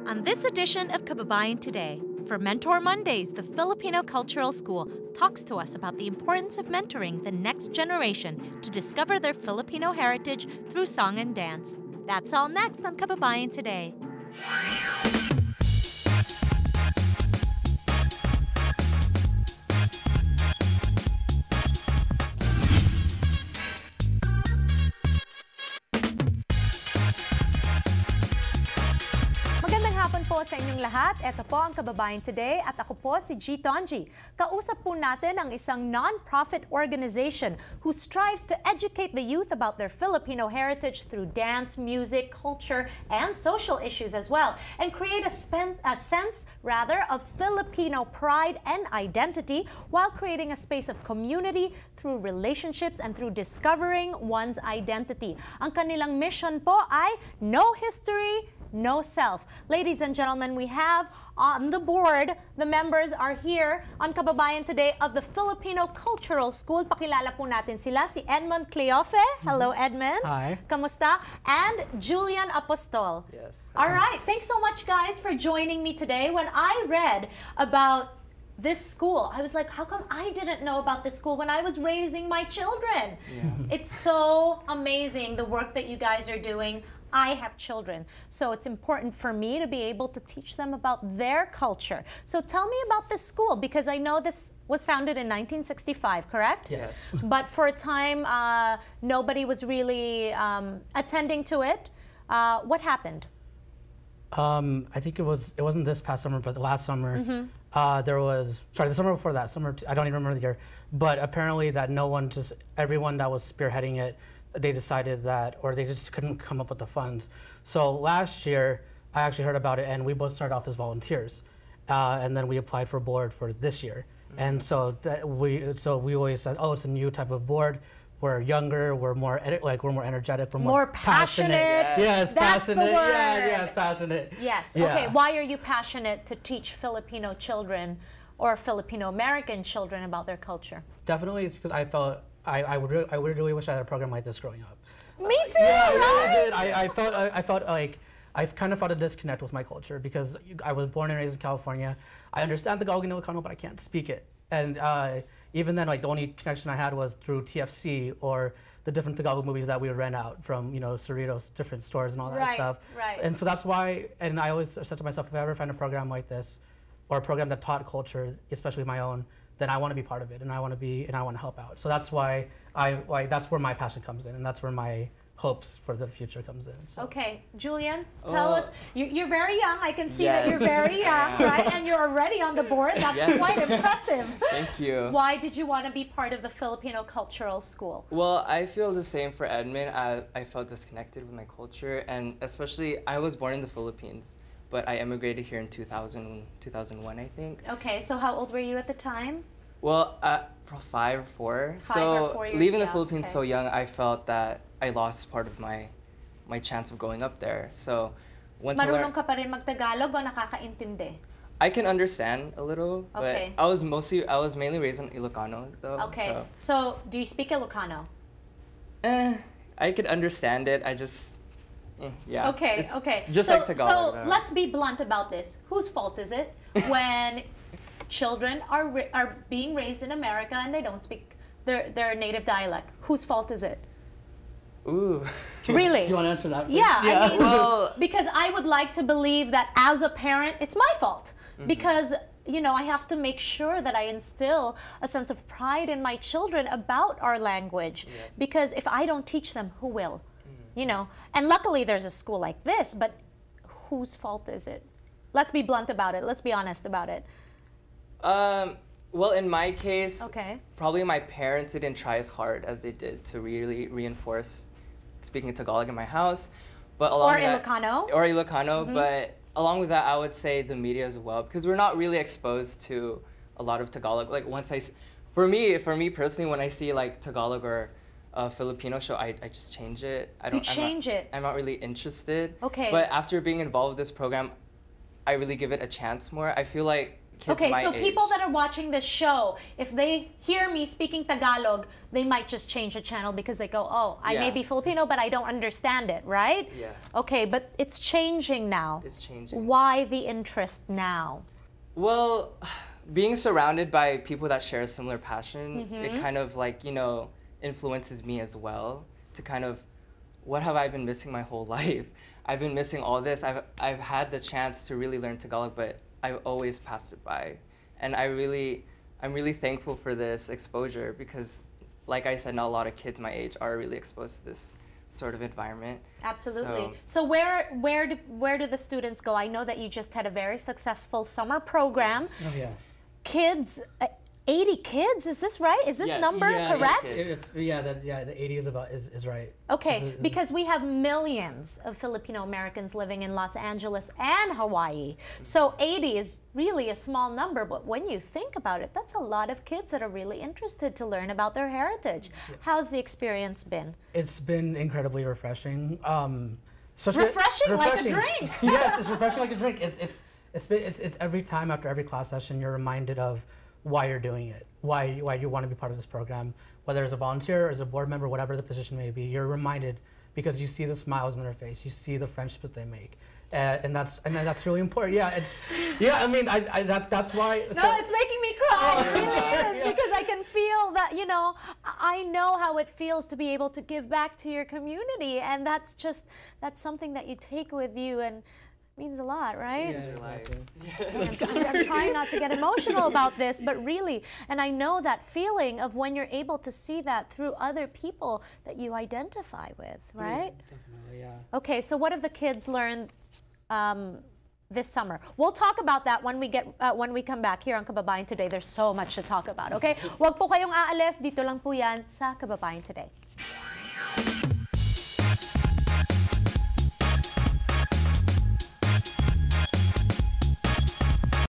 On this edition of Kababayan Today, for Mentor Mondays, the Filipino Cultural School talks to us about the importance of mentoring the next generation to discover their Filipino heritage through song and dance. That's all next on Kababayan Today. Po sa inyong lahat, ito po ang Kababayan Today at ako po si G. Tonji. Kausap po natin ang isang non-profit organization who strives to educate the youth about their Filipino heritage through dance, music, culture, and social issues as well, and create a sense of Filipino pride and identity while creating a space of community through relationships and through discovering one's identity. Ang kanilang mission po ay No History, No Self. Ladies and gentlemen, we have on the board, the members are here on Kababayan Today of the Filipino Cultural School. Pakilala po natin sila, si Edmund Cleofe. Hello, Edmund. Hi. Kamusta? And Julian Apostol. Yes. All right. Thanks so much, guys, for joining me today. When I read about this school, I was like, how come I didn't know about this school when I was raising my children? Yeah. It's so amazing, the work that you guys are doing. I have children, so it's important for me to be able to teach them about their culture. So tell me about this school, because I know this was founded in 1965, correct? Yes. But for a time, nobody was really attending to it. What happened? I think it wasn't this past summer, but the last summer, the summer before that, I don't even remember the year, but apparently that everyone that was spearheading it, they decided that, or they just couldn't come up with the funds. So last year, I actually heard about it, and we both started off as volunteers, and then we applied for board for this year. Mm-hmm. And so we always said, oh, it's a new type of board. We're younger, we're more energetic, we're more passionate. Yes, that's passionate. The word. Yeah, yes, passionate. Yes. Yeah. Okay. Why are you passionate to teach Filipino children or Filipino American children about their culture? Definitely, it's because I felt I would really wish I had a program like this growing up. Me too. Yeah, right? I really did. I felt like I kind of felt a disconnect with my culture because I was born and raised in California. I understand Tagalog and Ilocano, but I can't speak it. And even then, like, the only connection I had was through TFC or the different Tagalog movies that we would rent out from, Cerritos, different stores and all that stuff. Right. And so that's why, and I always said to myself, if I ever find a program like this, or a program that taught culture, especially my own, then I want to be part of it, and I want to help out. So that's why that's where my passion comes in, and that's where my hopes for the future comes in. So. Okay, Julian, tell us. You're very young. I can see that you're very young, right? And you're already on the board. That's quite impressive. Thank you. Why did you want to be part of the Filipino Cultural School? Well, I feel the same for Edmund. I felt disconnected with my culture, and especially I was born in the Philippines, but I immigrated here in 2001, I think. Okay, so how old were you at the time? Well, 5 or 4. Leaving the Philippines so young, I felt that I lost part of my chance of growing up there. So once Marunong ka pa rin mag-Tagalog o nakakaintindi? I can understand a little, but I was mainly raised in Ilocano though. Okay. So do you speak Ilocano? I could understand it. I just yeah. Okay. Just like Tagalog. So let's be blunt about this. Whose fault is it when children are being raised in America and they don't speak their native dialect? Whose fault is it? Ooh. Really? Do you want to answer that first? Yeah. I mean, because I would like to believe that as a parent, it's my fault. Mm-hmm. Because I have to make sure that I instill a sense of pride in my children about our language. Yes. Because if I don't teach them, who will? And luckily there's a school like this, but whose fault is it? Let's be blunt about it. Let's be honest about it. Well, in my case, probably my parents didn't try as hard as they did to really reinforce speaking Tagalog in my house. But Ilocano. Mm-hmm. But along with that, I would say the media as well, because we're not really exposed to a lot of Tagalog. Like for me personally, when I see like Tagalog or a Filipino show, I just change it. I'm not really interested. Okay. But after being involved with this program, I really give it a chance more. I feel like kids Okay, my so age. people that are watching this show, if they hear me speaking Tagalog, they might just change the channel because they go, oh, I may Yeah. be Filipino, but I don't understand it, right? Yeah. Okay, but it's changing now. It's changing. Why the interest now? Well, being surrounded by people that share a similar passion, Mm-hmm. it kind of like, you know, influences me as well to kind of, what have I been missing my whole life? I've been missing all this. I've had the chance to really learn Tagalog, but I've always passed it by. And I'm really thankful for this exposure because, like I said, not a lot of kids my age are really exposed to this sort of environment. Absolutely. So where do the students go? I know that you just had a very successful summer program. Oh, yeah. Kids, 80 kids, is this right? Is this Yes. number Yeah, correct? The 80 is right. Okay, because we have millions of Filipino Americans living in Los Angeles and Hawaii. So 80 is really a small number, but when you think about it, that's a lot of kids that are really interested to learn about their heritage. How's the experience been? It's been incredibly refreshing. Especially Refreshing like a drink. Yes, it's refreshing like a drink. It's every time after every class session you're reminded of why you're doing it, why you want to be part of this program, whether as a volunteer or as a board member, whatever the position may be. You're reminded because you see the smiles on their face, you see the friendships that they make, and that's really important. I mean, that's why. No, it's making me cry. It really is, Yeah. because I can feel that, you know, I know how it feels to be able to give back to your community, and that's something that you take with you and means a lot, right? Yeah, Your life. exactly. I'm trying not to get emotional about this, but really, and I know that feeling of when you're able to see that through other people that you identify with, right? Definitely, yeah. Okay, so what have the kids learned this summer? We'll talk about that when we come back here on Kababayan Today. There's so much to talk about, okay? Huwag po kayong aalis, dito lang po yan sa Kababayan Today.